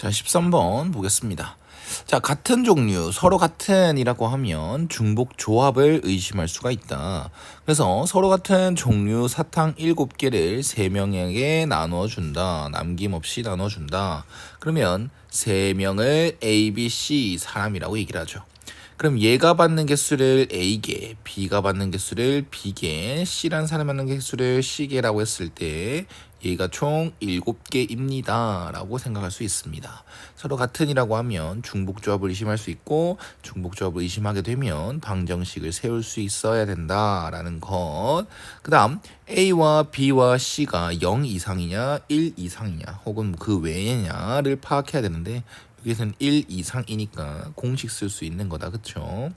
자, 13번 보겠습니다. 자, 같은 종류, 서로 같은이라고 하면 중복 조합을 의심할 수가 있다. 그래서 서로 같은 종류 사탕 7개를 3명에게 나눠준다. 남김없이 나눠준다. 그러면 3명을 A, B, C 사람이라고 얘기를 하죠. 그럼 얘가 받는 개수를 A개, B가 받는 개수를 B개, C라는 사람이 받는 개수를 C개라고 했을 때 얘가 총 7개입니다 라고 생각할 수 있습니다. 서로 같은이라고 하면 중복조합을 의심할 수 있고, 중복조합을 의심하게 되면 방정식을 세울 수 있어야 된다라는 것. 그 다음 A와 B와 C가 0 이상이냐 1 이상이냐 혹은 그 외냐를 파악해야 되는데, 여기서는 1 이상이니까 공식 쓸 수 있는 거다. 그쵸?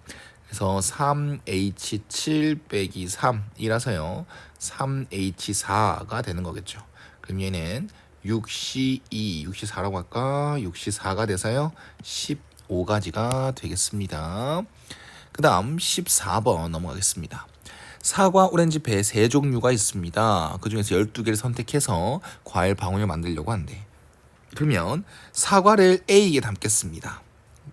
그래서 3H7 빼기 3이라서요 3H4가 되는 거겠죠. 그럼 얘는 6C2, 6C4라고 할까? 6C4가 돼서요 15가지가 되겠습니다. 그 다음 14번 넘어가겠습니다. 사과, 오렌지, 배 3종류가 있습니다. 그 중에서 12개를 선택해서 과일 방울을 만들려고 한대. 그러면 사과를 A에 담겠습니다.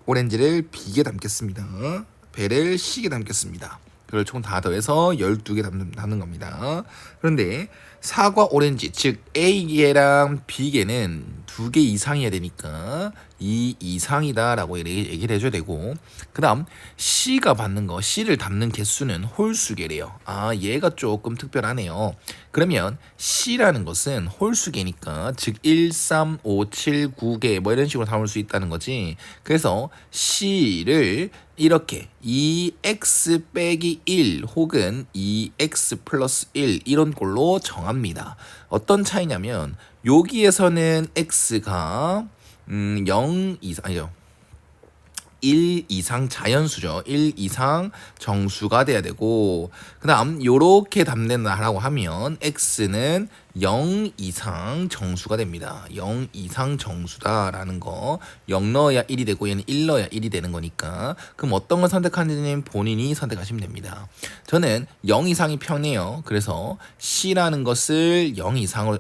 오렌지를 B에 담겠습니다. 배를 C에 담겠습니다. 그걸 총 다 더해서 12개 담는 겁니다. 그런데 사과, 오렌지, 즉 A개랑 B개는 2개 이상이어야 되니까 2 이상이다 라고 얘기를 해줘야 되고, 그 다음 C가 받는 거, C를 담는 개수는 홀수개래요. 아, 얘가 조금 특별하네요. 그러면 C라는 것은 홀수개니까, 즉 1, 3, 5, 7, 9개 뭐 이런 식으로 담을 수 있다는 거지. 그래서 C를 이렇게 2x 빼기 1 혹은 2x 플러스 1 이런 꼴로 정합니다. 어떤 차이냐면 여기에서는 x가 0 이상, 아니죠, 1 이상 자연수죠. 1 이상 정수가 돼야 되고, 그 다음 요렇게 담는다라고 하면 x는 0 이상 정수가 됩니다. 0 이상 정수다라는 거. 0 넣어야 1이 되고 얘는 1 넣어야 1이 되는 거니까, 그럼 어떤 걸 선택하는지는 본인이 선택하시면 됩니다. 저는 0 이상이 편해요. 그래서 C라는 것을 0 이상으로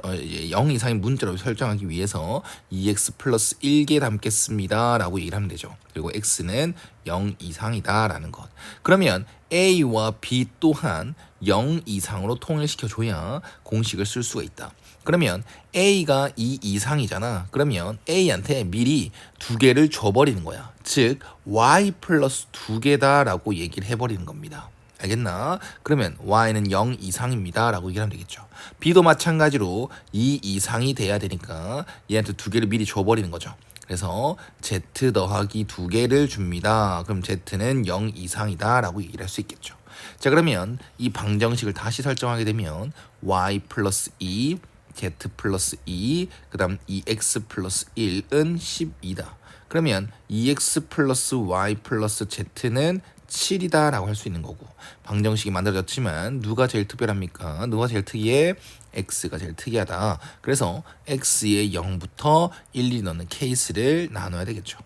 0 이상의 문자로 설정하기 위해서 2x 플러스 1개 담겠습니다 라고 얘기를 하면 되죠. 그리고 x는 0 이상이다 라는 것. 그러면 A와 B 또한 0 이상으로 통일시켜줘야 공식을 쓸 수가 있다. 그러면 A가 2 이상이잖아. 그러면 A한테 미리 2개를 줘버리는 거야. 즉 Y 플러스 2개다 라고 얘기를 해버리는 겁니다. 알겠나? 그러면 Y는 0 이상입니다 라고 얘기하면 되겠죠. B도 마찬가지로 2 이상이 돼야 되니까 얘한테 2개를 미리 줘버리는 거죠. 그래서 Z 더하기 2개를 줍니다. 그럼 Z는 0 이상이다 라고 얘기를 할 수 있겠죠. 자, 그러면 이 방정식을 다시 설정하게 되면 Y 플러스 2, Z 플러스 2, 그 다음 2X 플러스 1은 12다. 그러면 2X 플러스 Y 플러스 Z는 7이다 라고 할 수 있는 거고, 방정식이 만들어졌지만 누가 제일 특별합니까? 누가 제일 특이해? x가 제일 특이하다. 그래서 x에 0부터 1, 2 넣는 케이스를 나눠야 되겠죠.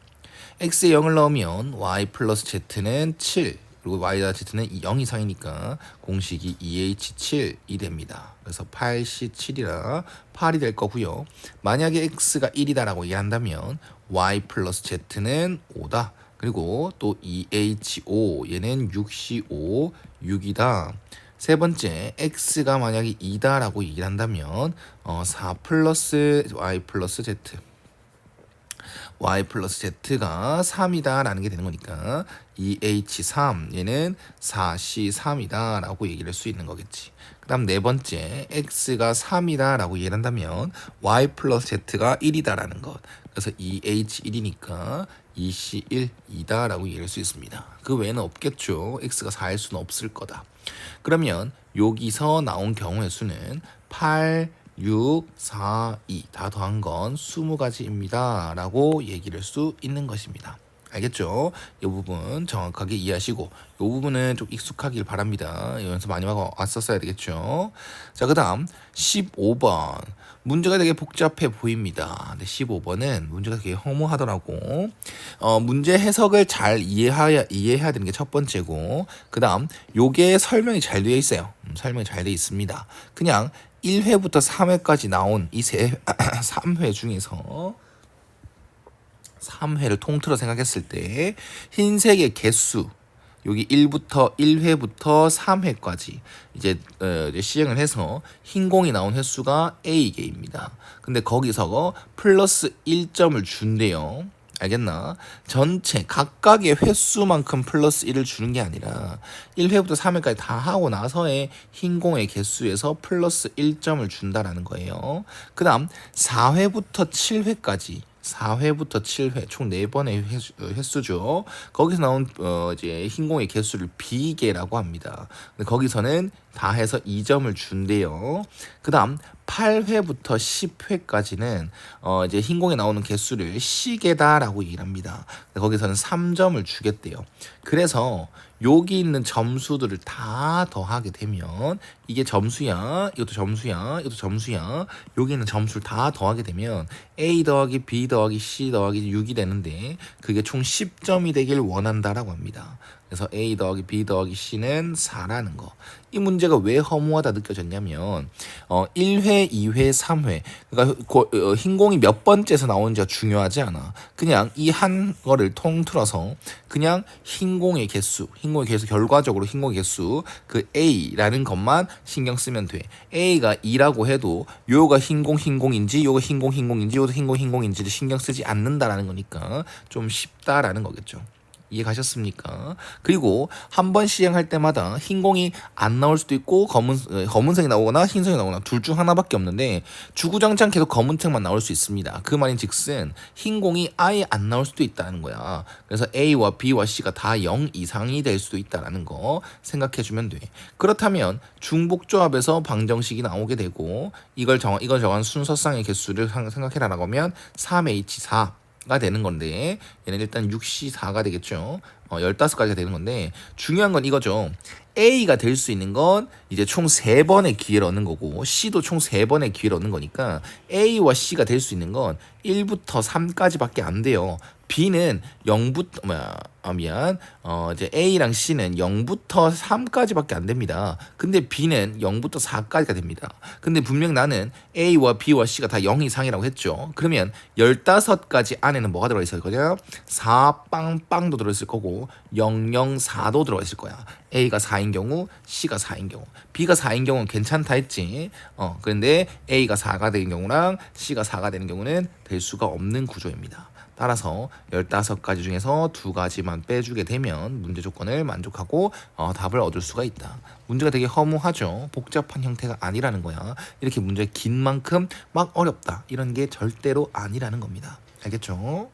x에 0을 넣으면 y 플러스 z는 7, 그리고 y와 z는 0 이상이니까 공식이 2h7이 됩니다. 그래서 8c7이라 8이 될 거고요. 만약에 x가 1이다라고 얘기한다면 y 플러스 z는 5다. 그리고 또 2H5 얘는 6C5 6이다. 세 번째, x가 만약에 2다 라고 얘기를 한다면 4 플러스 y 플러스 z, y 플러스 z가 3이다 라는 게 되는 거니까 2H3 얘는 4C3이다 라고 얘기를 할 수 있는 거겠지. 그 다음 네 번째, x가 3이다 라고 얘기를 한다면 y 플러스 z가 1이다 라는 것. 그래서 2H1이니까 2C1 2다 라고 얘기할 수 있습니다. 그 외에는 없겠죠. x가 4일 수는 없을 거다. 그러면 여기서 나온 경우의 수는 8, 6, 4, 2 다 더한 건 20가지입니다 라고 얘기를 할 수 있는 것입니다. 알겠죠? 이 부분 정확하게 이해하시고, 이 부분은 좀 익숙하길 바랍니다. 연습 많이 하고 왔었어야 되겠죠? 자, 그 다음 15번 문제가 되게 복잡해 보입니다. 근데 15번은 문제가 되게 허무하더라고. 문제 해석을 잘 이해해야 되는 게 첫 번째고, 그 다음 요게 설명이 잘 되어 있어요. 설명이 잘 되어 있습니다. 그냥 1회부터 3회까지 나온 이 3회 중에서 3회를 통틀어 생각했을 때 흰색의 개수 여기 1회부터 3회까지 이제 시행을 해서 흰 공이 나온 횟수가 A개입니다. 근데 거기서 플러스 1점을 준대요. 알겠나? 전체 각각의 횟수만큼 플러스 1을 주는 게 아니라 1회부터 3회까지 다 하고 나서의 흰 공의 개수에서 플러스 1점을 준다라는 거예요. 그 다음 4회부터 7회까지 4회부터 7회 총 4번의 횟수죠. 거기서 나온 이제 흰공의 개수를 B개라고 합니다. 근데 거기서는 다 해서 2점을 준대요. 그다음 8회부터 10회까지는 이제 흰공에 나오는 개수를 C개다라고 얘기를 합니다. 거기서는 3점을 주겠대요. 그래서 여기 있는 점수들을 다 더하게 되면 이게 점수야, 이것도 점수야, 이것도 점수야. 여기 있는 점수를 다 더하게 되면 A 더하기 B 더하기 C 더하기 6이 되는데 그게 총 10점이 되길 원한다라고 합니다. 그래서 A 더하기 B 더하기 C는 4라는 거. 이 문제가 왜 허무하다 느껴졌냐면 1회, 2회, 3회 그러니까 흰공이 몇 번째에서 나오는지가 중요하지 않아. 그냥 이 한 거를 통틀어서 그냥 흰공의 개수 결과적으로 흰공의 개수 그 A라는 것만 신경 쓰면 돼. A가 2라고 해도 요가 흰공인지 요가 흰공인지 요도 흰공인지를 신경 쓰지 않는다라는 거니까 좀 쉽다라는 거겠죠. 이해 가셨습니까? 그리고 한 번 시행할 때마다 흰공이 안 나올 수도 있고 검은색이 나오거나 흰색이 나오거나 둘 중 하나밖에 없는데 주구장창 계속 검은색만 나올 수 있습니다. 그 말인즉슨 흰공이 아예 안 나올 수도 있다는 거야. 그래서 A와 B와 C가 다 0 이상이 될 수도 있다는 거 생각해주면 돼. 그렇다면 중복조합에서 방정식이 나오게 되고 이걸 정한 순서상의 개수를 생각해라라고 하면 3H4 가 되는 건데 얘는 일단 6C4가 되겠죠. 15가지가 되는 건데 중요한 건 이거죠. A가 될 수 있는 건 이제 총 3번의 기회를 얻는 거고 C도 총 3번의 기회를 얻는 거니까 A와 C가 될 수 있는 건 1부터 3까지밖에 안 돼요. B는 0부터 이제 A랑 C는 0부터 3까지밖에 안 됩니다. 근데 B는 0부터 4까지가 됩니다. 근데 분명 나는 A와 B와 C가 다 0 이상이라고 했죠. 그러면 15가지 안에는 뭐가 들어 있을 거냐? 4 빵빵도 들어 있을 거고 004도 들어 있을 거야. A가 4인 경우, C가 4인 경우. B가 4인 경우는 괜찮다 했지. 그런데 A가 4가 되는 경우랑 C가 4가 되는 경우는 될 수가 없는 구조입니다. 따라서 15가지 중에서 2가지만 빼주게 되면 문제 조건을 만족하고 답을 얻을 수가 있다. 문제가 되게 허무하죠. 복잡한 형태가 아니라는 거야. 이렇게 문제 긴 만큼 막 어렵다. 이런 게 절대로 아니라는 겁니다. 알겠죠?